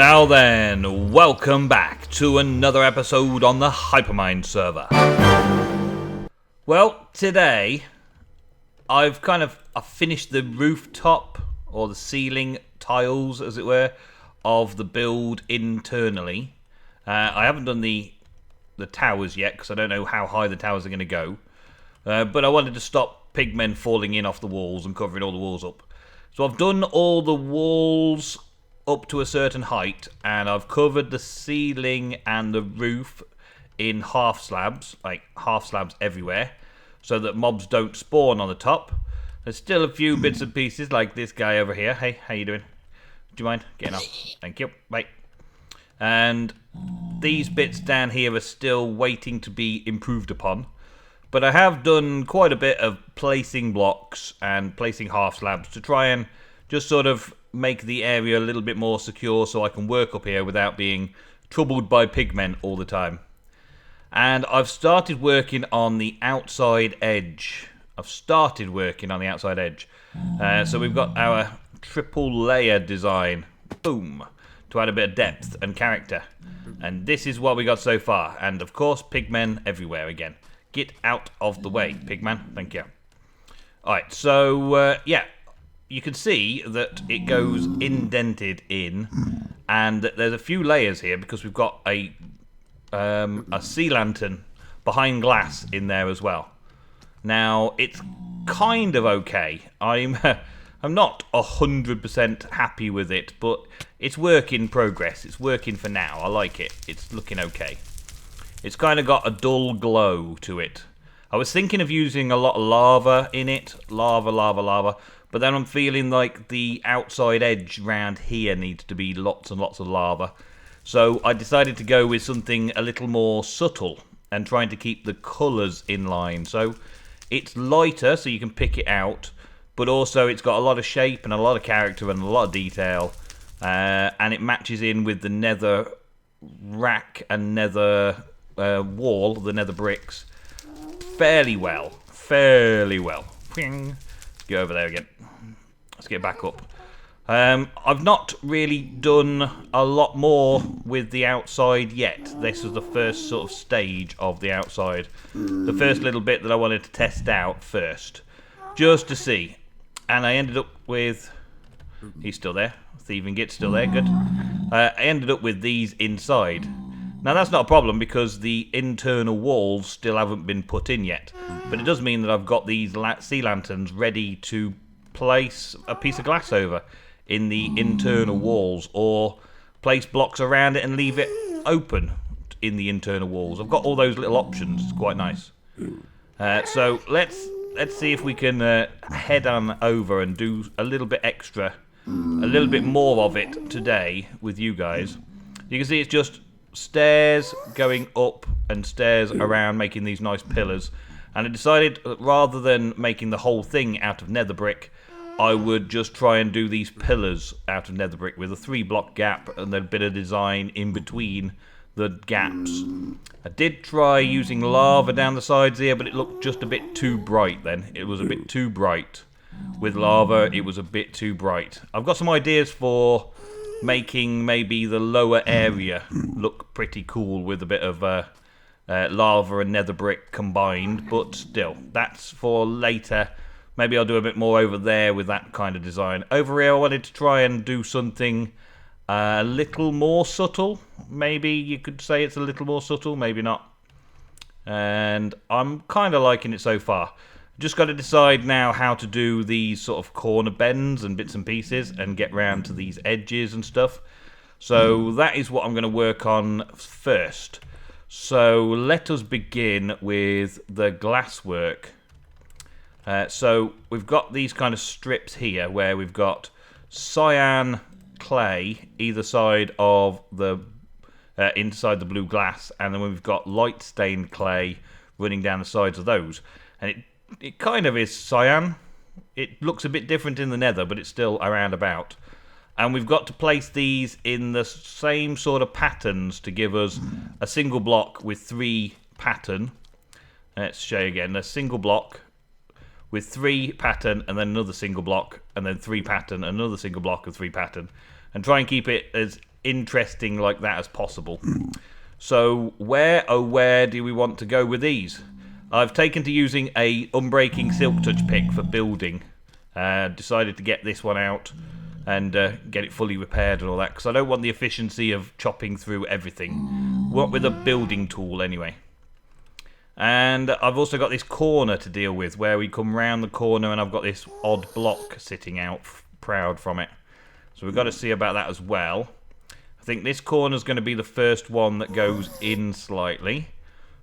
Now then, welcome back to another episode on the Hypermine server. Well, today I've finished the rooftop or the ceiling tiles, as it were, of the build internally. I haven't done the towers yet because I don't know how high the towers are going to go. But I wanted to stop pigmen falling in off the walls and covering all the walls up. So I've done all the walls up to a certain height, and I've covered the ceiling and the roof in half slabs everywhere, so that mobs don't spawn on the top. There's still a few bits and pieces, like this guy over here. Hey, how you doing? Do you mind getting up? Thank you. Bye. And these bits down here are still waiting to be improved upon. But I have done quite a bit of placing blocks and placing half slabs to try and just sort of make the area a little bit more secure so I can work up here without being troubled by pigmen all the time. And I've started working on the outside edge. So we've got our triple layer design. Boom. To add a bit of depth and character. And this is what we got so far. And of course, pigmen everywhere again. Get out of the way, pigman. Thank you. Alright, so, yeah. You can see that it goes indented in, and there's a few layers here because we've got a sea lantern behind glass in there as well. Now, it's kind of okay. I'm not 100% happy with it, but it's work in progress. It's working for now. I like it. It's looking okay. It's kind of got a dull glow to it. I was thinking of using a lot of lava in it. Lava. But then I'm feeling like the outside edge round here needs to be lots and lots of lava. So I decided to go with something a little more subtle and trying to keep the colours in line. So it's lighter so you can pick it out, but also it's got a lot of shape and a lot of character and a lot of detail. And it matches in with the nether rack and nether wall, the nether bricks, fairly well. Get over there again. Let's get back up. I've not really done a lot more with the outside yet. This was the first sort of stage of the outside. The first little bit that I wanted to test out first. Just to see. And I ended up with... He's still there. Thieving Git's still there. Good. I ended up with these inside. Now that's not a problem because the internal walls still haven't been put in yet. But it does mean that I've got these sea lanterns ready to place a piece of glass over in the internal walls, or place blocks around it and leave it open in the internal walls. I've got all those little options. It's quite nice. So let's see if we can head on over and do a little bit extra, a little bit more of it today with you guys. You can see it's just stairs going up and stairs around, making these nice pillars. And I decided that rather than making the whole thing out of nether brick, I would just try and do these pillars out of nether brick with a 3-block gap and then a bit of design in between the gaps. I did try using lava down the sides here, but it looked just a bit too bright then. It was a bit too bright. With lava, it was a bit too bright. I've got some ideas for making maybe the lower area look pretty cool with a bit of lava and nether brick combined, but still, that's for later. Maybe I'll do a bit more over there with that kind of design. Over here I wanted to try and do something a little more subtle. Maybe you could say it's a little more subtle, maybe not. And I'm kind of liking it so far. Just got to decide now how to do these sort of corner bends and bits and pieces and get round to these edges and stuff. So that is what I'm going to work on first. So let us begin with the glasswork. So we've got these kind of strips here where we've got cyan clay either side of the inside the blue glass, and then we've got light stained clay running down the sides of those. And it kind of is cyan. It looks a bit different in the nether, but it's still around about. And we've got to place these in the same sort of patterns to give us a single block with 3 pattern. Let's show you again. A single block with 3 pattern, and then another single block, and then 3 pattern, another single block of 3 pattern. And try and keep it as interesting like that as possible. So where, oh where do we want to go with these? I've taken to using a unbreaking silk touch pick for building. Decided to get this one out and get it fully repaired and all that, because I don't want the efficiency of chopping through everything. What with a building tool anyway. And I've also got this corner to deal with, where we come round the corner and I've got this odd block sitting out proud from it. So we've got to see about that as well. I think this corner is going to be the first one that goes in slightly.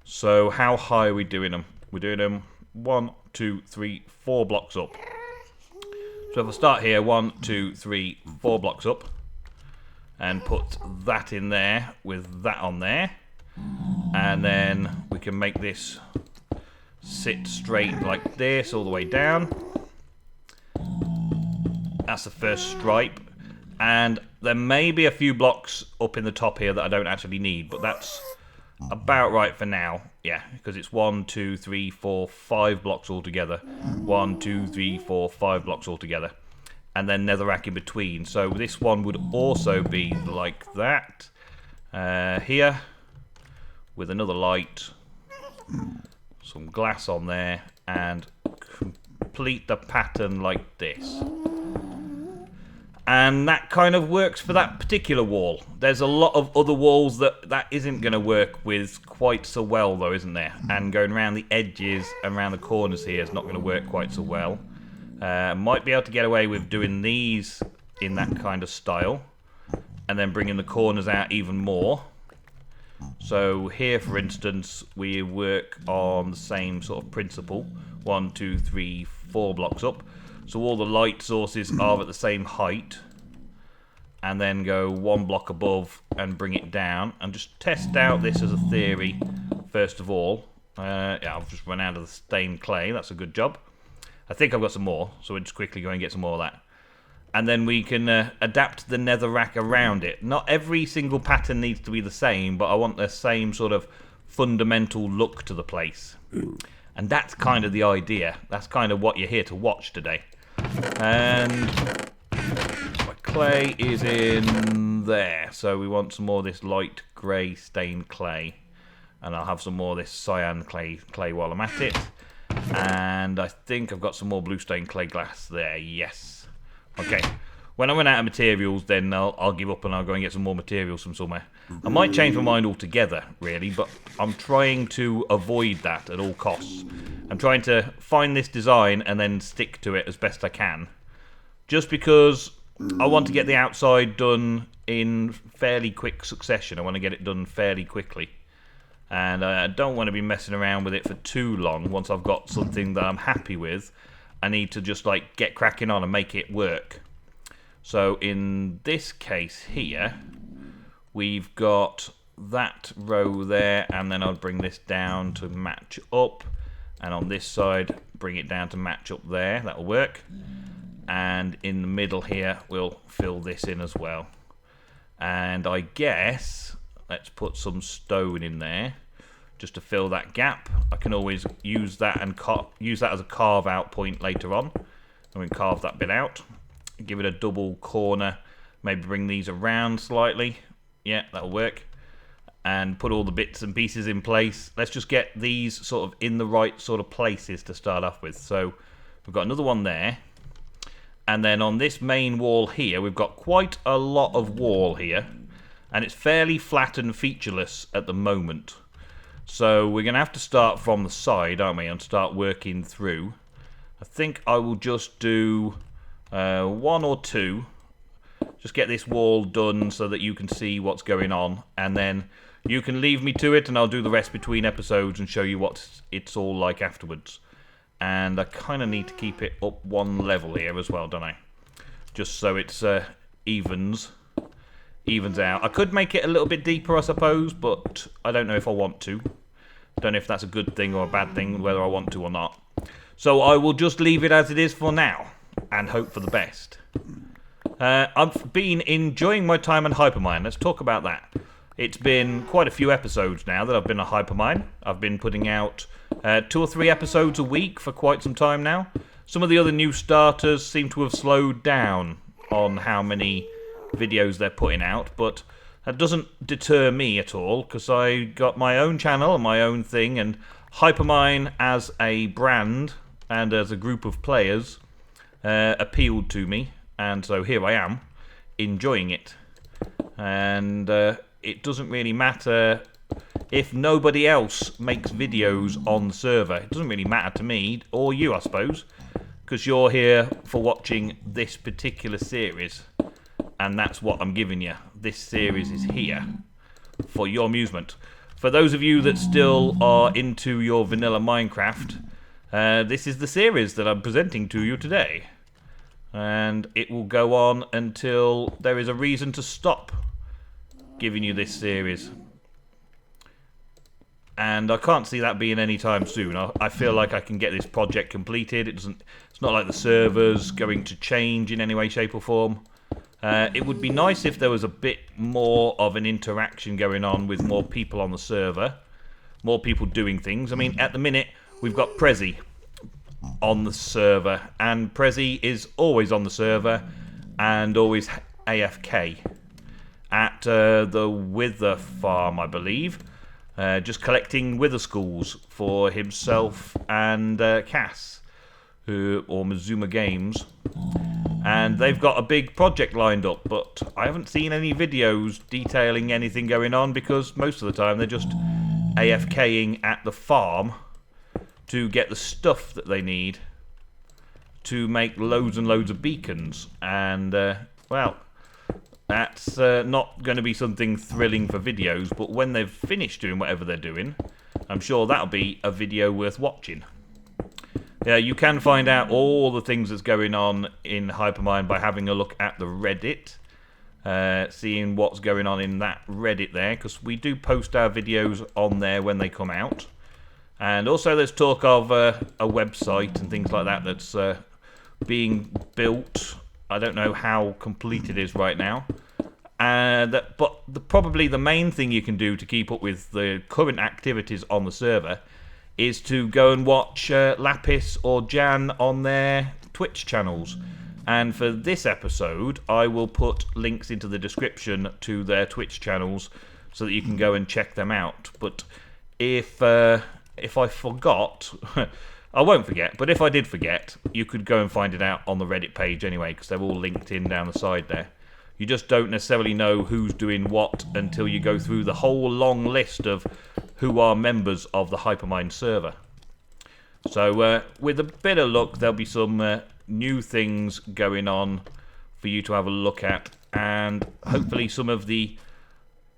So how high are we doing them? We're doing them 1, 2, 3, 4 blocks up. So if I start here, 1, 2, 3, 4 blocks up, and put that in there with that on there, and then we can make this sit straight like this all the way down. That's the first stripe, and there may be a few blocks up in the top here that I don't actually need, but that's about right for now. Yeah, because it's 1, 2, 3, 4, 5 blocks altogether. 1, 2, 3, 4, 5 blocks altogether. And then netherrack in between. So this one would also be like that. Here, with another light, some glass on there, and complete the pattern like this. And that kind of works for that particular wall. There's a lot of other walls that isn't going to work with quite so well, though, isn't there? And going around the edges and around the corners here is not going to work quite so well. Might be able to get away with doing these in that kind of style, and then bringing the corners out even more. So here, for instance, we work on the same sort of principle. 1, 2, 3, 4 blocks up. So all the light sources are at the same height, and then go 1 block above and bring it down, and just test out this as a theory first of all. Yeah, I've just run out of the stained clay. That's a good job. I think I've got some more, so we'll just quickly go and get some more of that. And then we can adapt the netherrack around it. Not every single pattern needs to be the same, but I want the same sort of fundamental look to the place. And that's kind of the idea. That's kind of what you're here to watch today. And my clay is in there, so we want some more of this light grey stained clay, and I'll have some more of this cyan clay while I'm at it. And I think I've got some more blue stained clay glass there. Yes. Okay. When I run out of materials, then I'll give up and I'll go and get some more materials from somewhere. I might change my mind altogether, really, but I'm trying to avoid that at all costs. I'm trying to find this design and then stick to it as best I can. Just because I want to get the outside done in fairly quick succession. I want to get it done fairly quickly. And I don't want to be messing around with it for too long. Once I've got something that I'm happy with, I need to just like get cracking on and make it work. So in this case here, we've got that row there, and then I'll bring this down to match up, and on this side bring it down to match up there. That'll work. And in the middle here we'll fill this in as well. And I guess let's put some stone in there just to fill that gap. I can always use that and use that as a carve out point later on, and we can carve that bit out. Give it a double corner, maybe bring these around slightly. Yeah, that'll work. And put all the bits and pieces in place. Let's just get these sort of in the right sort of places to start off with. So we've got another one there. And then on this main wall here, we've got quite a lot of wall here. And it's fairly flat and featureless at the moment. So we're going to have to start from the side, aren't we? And start working through. I think I will just do 1 or 2. Just get this wall done so that you can see what's going on, and then you can leave me to it and I'll do the rest between episodes and show you what it's all like afterwards. And I kind of need to keep it up one level here as well, don't I? Just so it's evens out. I could make it a little bit deeper, I suppose, but I don't know if I want to. Don't know if that's a good thing or a bad thing, whether I want to or not. So I will just leave it as it is for now and hope for the best. I've been enjoying my time on Hypermine. Let's talk about that. It's been quite a few episodes now that I've been on Hypermine. I've been putting out 2 or 3 episodes a week for quite some time now. Some of the other new starters seem to have slowed down on how many videos they're putting out, but that doesn't deter me at all, because I got my own channel and my own thing, and Hypermine as a brand and as a group of players appealed to me, and so here I am, enjoying it. And it doesn't really matter if nobody else makes videos on the server. It doesn't really matter to me, or you, I suppose, because you're here for watching this particular series, and that's what I'm giving you. This series is here for your amusement. For those of you that still are into your vanilla Minecraft, this is the series that I'm presenting to you today. And it will go on until there is a reason to stop giving you this series. And I can't see that being any time soon. I feel like I can get this project completed. It's not like the server's going to change in any way, shape or form. It would be nice if there was a bit more of an interaction going on with more people on the server. More people doing things. I mean, at the minute, we've got Prezi on the server. And Prezi is always on the server and always AFK. At the Wither farm, I believe. Just collecting wither schools for himself and Cass, or Mazuma Games. And they've got a big project lined up, but I haven't seen any videos detailing anything going on, because most of the time they're just AFKing at the farm to get the stuff that they need to make loads and loads of beacons. And, well, that's not going to be something thrilling for videos, but when they've finished doing whatever they're doing, I'm sure that'll be a video worth watching. Yeah, you can find out all the things that's going on in Hypermine by having a look at the Reddit, seeing what's going on in that Reddit there, because we do post our videos on there when they come out. And also there's talk of a website and things like that that's being built. I don't know how complete it is right now. But probably the main thing you can do to keep up with the current activities on the server is to go and watch Lapis or Jan on their Twitch channels. And for this episode, I will put links into the description to their Twitch channels so that you can go and check them out. But if I forgot... I won't forget, but if I did forget, you could go and find it out on the Reddit page anyway, because they're all linked in down the side there. You just don't necessarily know who's doing what until you go through the whole long list of who are members of the Hypermine server. So with a bit of luck, there'll be some new things going on for you to have a look at, and hopefully some of the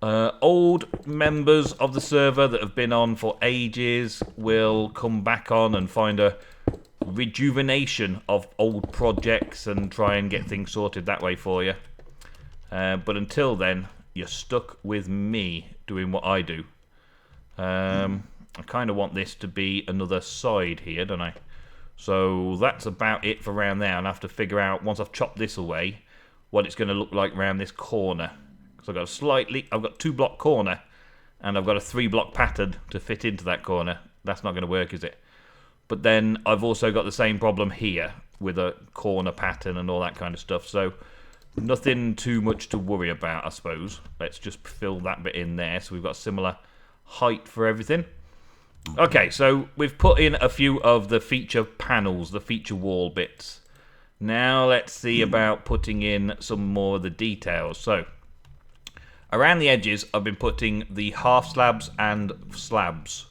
old members of the server that have been on for ages will come back on and find a rejuvenation of old projects and try and get things sorted that way for you. But until then, you're stuck with me doing what I do. I kind of want this to be another side here, don't I? So that's about it for around there. And I have to figure out, once I've chopped this away, what it's going to look like around this corner. So I've got 2-block corner, and I've got a 3-block pattern to fit into that corner. That's not going to work, is it? But then I've also got the same problem here with a corner pattern and all that kind of stuff. So nothing too much to worry about, I suppose. Let's just fill that bit in there so we've got similar height for everything. Okay, so we've put in a few of the feature panels, the feature wall bits. Now let's see about putting in some more of the details. So around the edges, I've been putting the half slabs and slabs.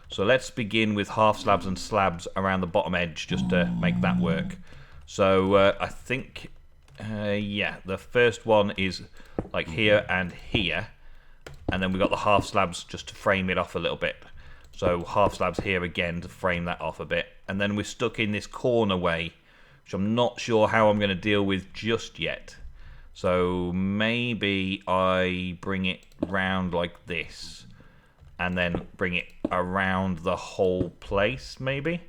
So let's begin with half slabs and slabs around the bottom edge, just to make that work. So I think, yeah, the first one is like here and here. And then we've got the half slabs just to frame it off a little bit. So half slabs here again to frame that off a bit. And then we're stuck in this corner way, which I'm not sure how I'm going to deal with just yet. So maybe I bring it round like this and then bring it around the whole place, maybe.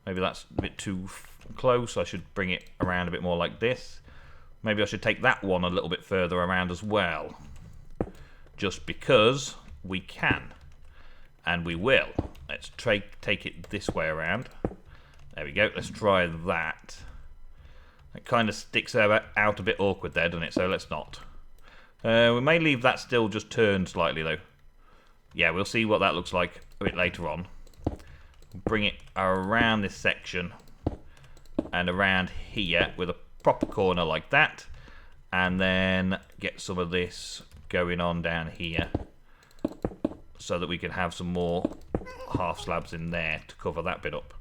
Maybe that's a bit too close. I should bring it around a bit more like this. Maybe I should take that one a little bit further around as well. Just because we can. And we will. Let's take it this way around. There we go. Let's try that. It kind of sticks out a bit awkward there, doesn't it? So let's not. We may leave that still just turned slightly, though. Yeah, we'll see what that looks like a bit later on. Bring it around this section and around here with a proper corner like that. And then get some of this going on down here so that we can have some more half slabs in there to cover that bit up.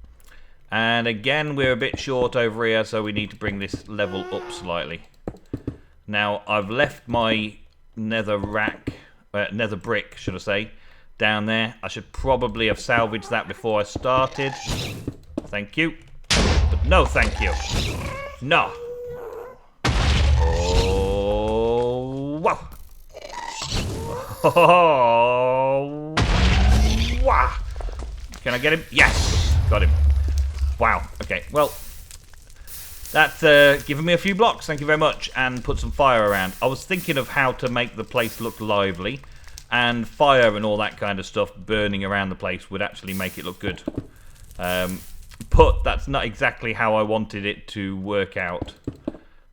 And again, we're a bit short over here, so we need to bring this level up slightly. Now, I've left my nether brick, should I say, down there. I should probably have salvaged that before I started. Thank you. But no thank you. No. Oh, whoa. Oh, wow. Can I get him? Yes. Got him. Wow. Okay, well, that's given me a few blocks, thank you very much, and put some fire around. I was thinking of how to make the place look lively, and fire and all that kind of stuff burning around the place would actually make it look good. But that's not exactly how I wanted it to work out.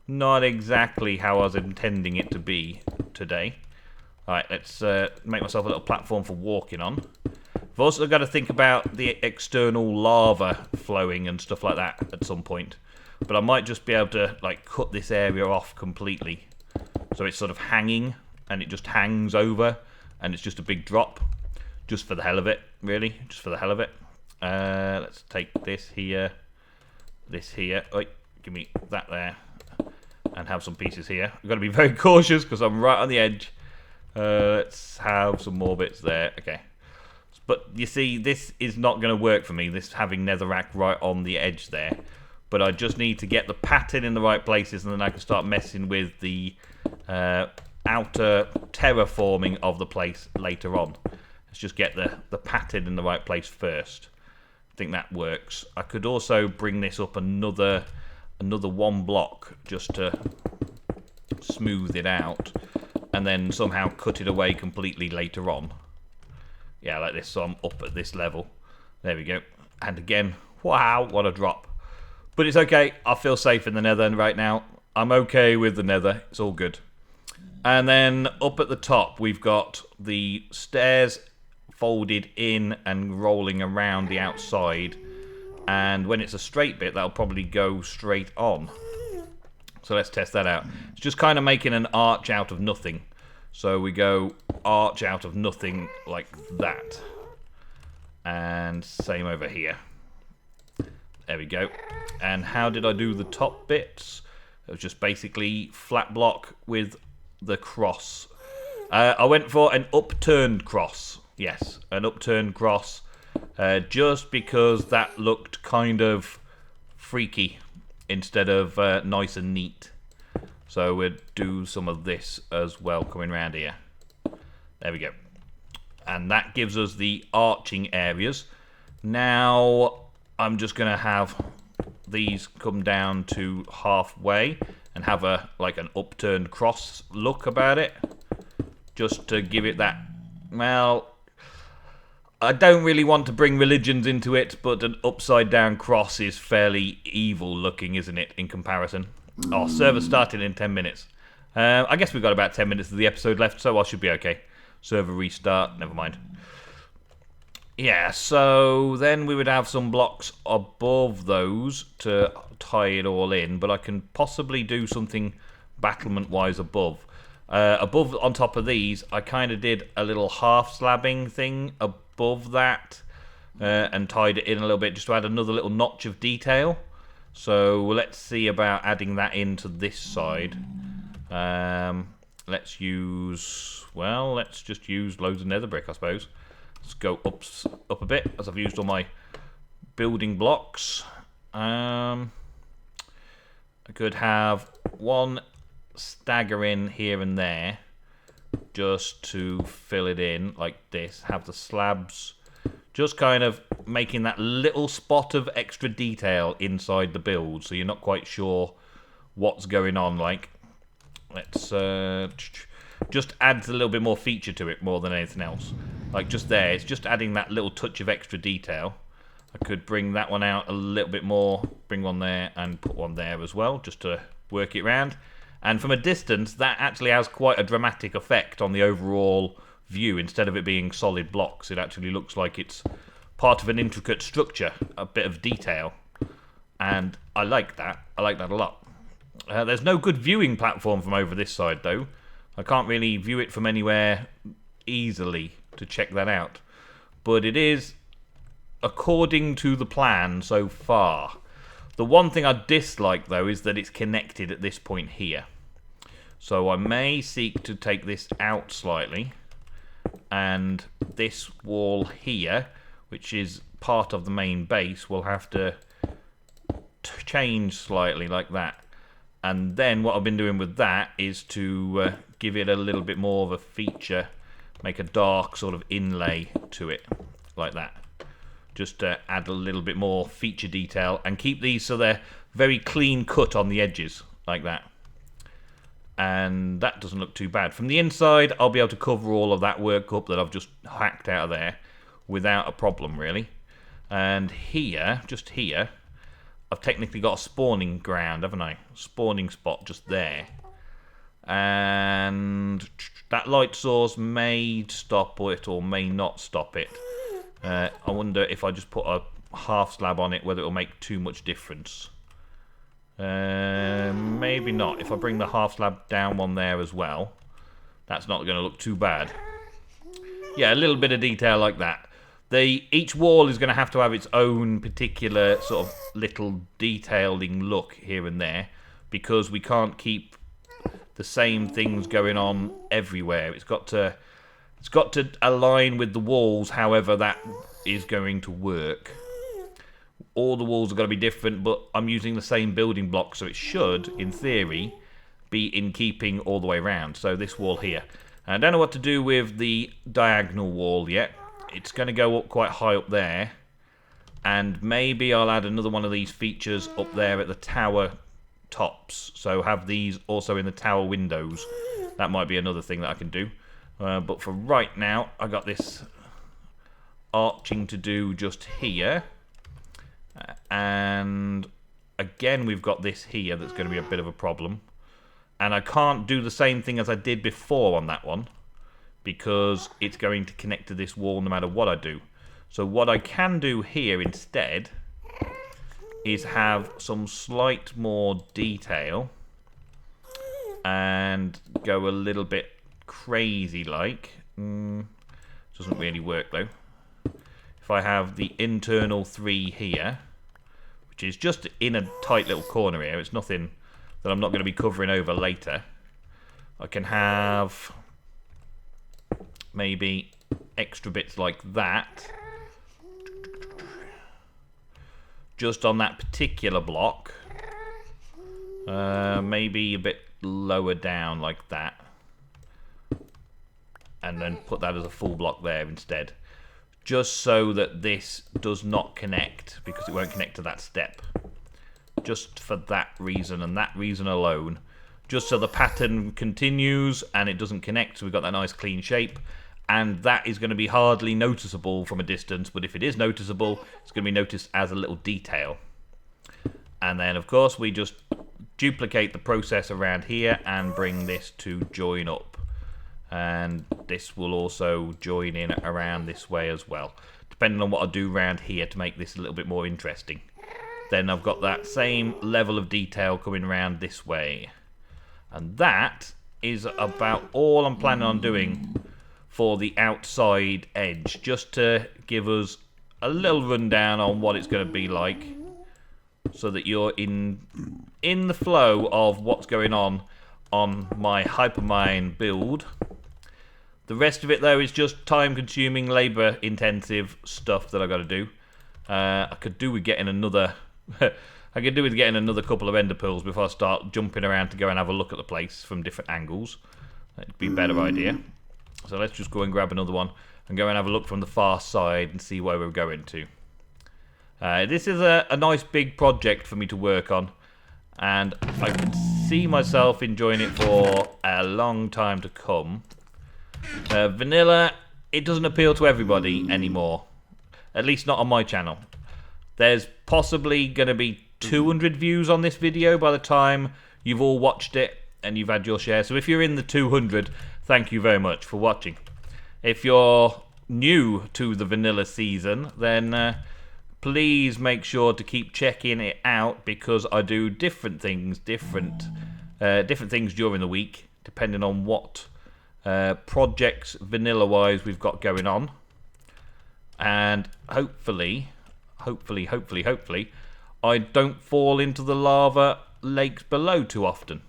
Not exactly how I was intending it to be today. Alright, let's make myself a little platform for walking on. I've also got to think about the external lava flowing and stuff like that at some point. But I might just be able to like cut this area off completely. So it's sort of hanging, and it just hangs over, and it's just a big drop. Just for the hell of it, really. Just for the hell of it. Let's take this here. This here. Wait, give me that there. And have some pieces here. I've got to be very cautious because I'm right on the edge. Let's have some more bits there. Okay. But you see, this is not going to work for me, this having netherrack right on the edge there. But I just need to get the pattern in the right places, and then I can start messing with the outer terraforming of the place later on. Let's just get the pattern in the right place first. I think that works. I could also bring this up another one block just to smooth it out, and then somehow cut it away completely later on. Yeah, like this, so I'm up at this level. There we go. And again, wow, what a drop. But it's okay, I feel safe in the nether right now. I'm okay with the nether, it's all good. And then up at the top, we've got the stairs folded in and rolling around the outside. And when it's a straight bit, that'll probably go straight on. So let's test that out. It's just kind of making an arch out of nothing. So we go arch out of nothing like that. And same over here. There we go. And how did I do the top bits? It was just basically flat block with the cross. I went for an upturned cross. Yes, an upturned cross. Just because that looked kind of freaky instead of nice and neat. So we'll do some of this as well coming around here. There we go. And that gives us the arching areas. Now I'm just going to have these come down to halfway and have a like an upturned cross look about it. Just to give it that, well, I don't really want to bring religions into it, but an upside down cross is fairly evil looking, isn't it, in comparison? Oh, server started in 10 minutes. I guess we've got about 10 minutes of the episode left, so I should be okay. Server restart, never mind. Yeah, so then we would have some blocks above those to tie it all in, but I can possibly do something battlement-wise above. Above, on top of these, I kind of did a little half-slabbing thing above that and tied it in a little bit just to add another little notch of detail. So let's see about adding that into this side. Let's use, well, let's just use loads of nether brick, I suppose. Let's go up a bit, as I've used all my building blocks. I could have one stagger in here and there, just to fill it in, like this. Have the slabs, just kind of making that little spot of extra detail inside the build, so you're not quite sure what's going on, like. Let's just adds a little bit more feature to it more than anything else. Like just there, it's just adding that little touch of extra detail. I could bring that one out a little bit more, bring one there and put one there as well, just to work it around. And from a distance, that actually has quite a dramatic effect on the overall view. Instead of it being solid blocks, it actually looks like it's part of an intricate structure, a bit of detail. And I like that. I like that a lot. There's no good viewing platform from over this side, though. I can't really view it from anywhere easily to check that out. But it is according to the plan so far. The one thing I dislike, though, is that it's connected at this point here. So I may seek to take this out slightly. And this wall here, which is part of the main base, will have to change slightly like that. And then what I've been doing with that is to give it a little bit more of a feature, make a dark sort of inlay to it, like that. Just to add a little bit more feature detail and keep these so they're very clean cut on the edges, like that. And that doesn't look too bad. From the inside, I'll be able to cover all of that work up that I've just hacked out of there without a problem, really. And here, just here, I've technically got a spawning ground, haven't I? Spawning spot just there. And that light source may stop it or may not stop it. I wonder if I just put a half slab on it, whether it'll make too much difference. Maybe not. If I bring the half slab down one there as well, that's not going to look too bad. Yeah, a little bit of detail like that. Each wall is going to have its own particular sort of little detailing look here and there, because we can't keep the same things going on everywhere. It's got to align with the walls, however that is going to work. All the walls are going to be different, but I'm using the same building blocks, so it should, in theory, be in keeping all the way around. So this wall here. I don't know what to do with the diagonal wall yet. It's going to go up quite high up there. And maybe I'll add another one of these features up there at the tower tops. So have these also in the tower windows. That might be another thing that I can do. But for right now, I got this arching to do just here. And again, we've got this here that's going to be a bit of a problem. And I can't do the same thing as I did before on that one, because it's going to connect to this wall no matter what I do. So what I can do here instead is have some slight more detail and go a little bit crazy like. Doesn't really work though. If I have the internal 3 here, which is just in a tight little corner here, it's nothing that I'm not going to be covering over later. I can have maybe extra bits like that just on that particular block. Maybe a bit lower down like that, and then put that as a full block there instead, just so that this does not connect, because it won't connect to that step. Just for that reason and that reason alone. Just so the pattern continues and it doesn't connect, so we've got that nice clean shape. And that is going to be hardly noticeable from a distance, but if it is noticeable, it's going to be noticed as a little detail. And then, of course, we just duplicate the process around here and bring this to join up. And this will also join in around this way as well, depending on what I do around here to make this a little bit more interesting. Then I've got that same level of detail coming around this way. And that is about all I'm planning on doing for the outside edge, just to give us a little rundown on what it's going to be like, so that you're in the flow of what's going on my Hypermine build. The rest of it, though, is just time-consuming, labour-intensive stuff that I've got to do. I could do with getting another... I could do with getting another couple of ender pearls before I start jumping around to go and have a look at the place from different angles. That'd be a better idea. So let's just go and grab another one and go and have a look from the far side and see where we're going to. This is a nice big project for me to work on, and I can see myself enjoying it for a long time to come. Vanilla, it doesn't appeal to everybody anymore. At least not on my channel. There's possibly going to be 200 views on this video by the time you've all watched it. and you've had your share. So if you're in the 200, thank you very much for watching. If you're new to the vanilla season, then please make sure to keep checking it out, because I do different things during the week, depending on what projects vanilla-wise we've got going on. And hopefully, I don't fall into the lava lakes below too often.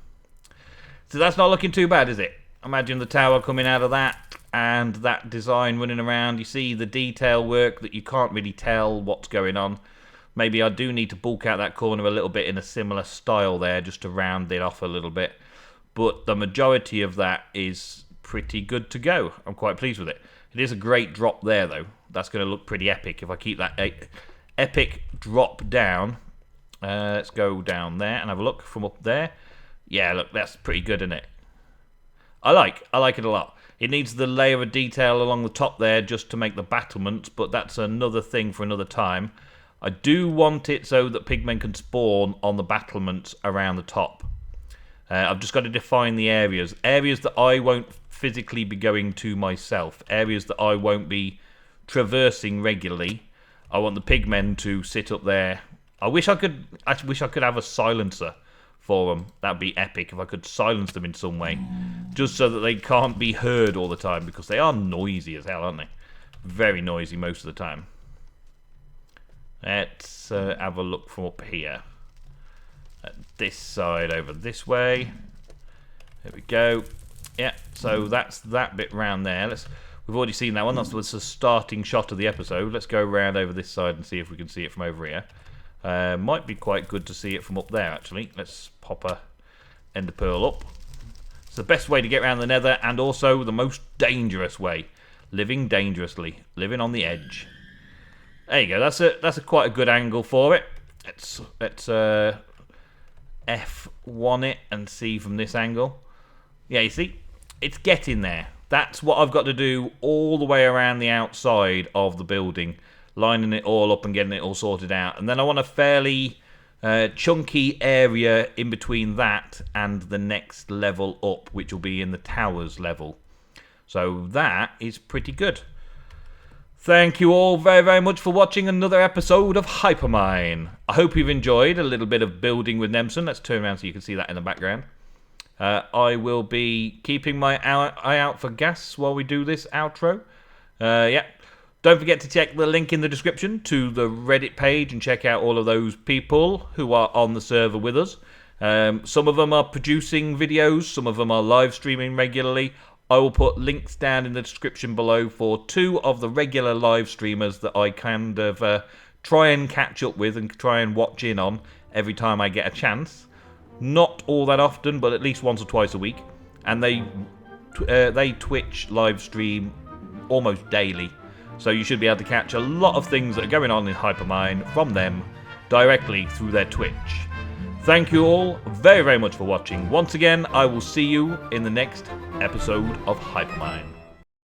So that's not looking too bad, is it? Imagine the tower coming out of that, and that design running around. You see the detail work that you can't really tell what's going on. Maybe I do need to bulk out that corner a little bit in a similar style there, just to round it off a little bit. But the majority of that is pretty good to go. I'm quite pleased with it. It is a great drop there, though. That's going to look pretty epic if I keep that epic drop down. Let's go down there and have a look from up there. Yeah, look, that's pretty good, isn't it? I like it a lot. It needs the layer of detail along the top there just to make the battlements, but that's another thing for another time. I do want it so that pigmen can spawn on the battlements around the top. I've just got to define the areas. Areas that I won't physically be going to myself. Areas that I won't be traversing regularly. I want the pigmen to sit up there. I wish I could have a silencer for them. That'd be epic if I could silence them in some way, just so that they can't be heard all the time, because they are noisy as hell, aren't they? Very noisy most of the time. Let's have a look from up here. At this side over this way. There we go. Yeah, so that's that bit round there. We've already seen that one. That's the starting shot of the episode. Let's go around over this side and see if we can see it from over here. Might be quite good to see it from up there, actually. Let's pop a ender pearl up. It's the best way to get around the nether, and also the most dangerous way. Living dangerously. Living on the edge. There you go. That's a quite a good angle for it. Let's F1 it and see from this angle. Yeah, you see? It's getting there. That's what I've got to do all the way around the outside of the building, lining it all up and getting it all sorted out. And then I want a fairly chunky area in between that and the next level up, which will be in the towers level. So that is pretty good. Thank you all very, very much for watching another episode of Hypermine. I hope you've enjoyed a little bit of building with Nemsun. Let's turn around so you can see that in the background. I will be keeping my eye out for gas while we do this outro. Yeah. Don't forget to check the link in the description to the Reddit page and check out all of those people who are on the server with us. Some of them are producing videos, some of them are live streaming regularly. I will put links down in the description below for 2 of the regular live streamers that I kind of try and catch up with and try and watch in on every time I get a chance. Not all that often, but at least once or twice a week. And they Twitch live stream almost daily. So you should be able to catch a lot of things that are going on in Hypermine from them directly through their Twitch. Thank you all very, very much for watching. Once again, I will see you in the next episode of Hypermine.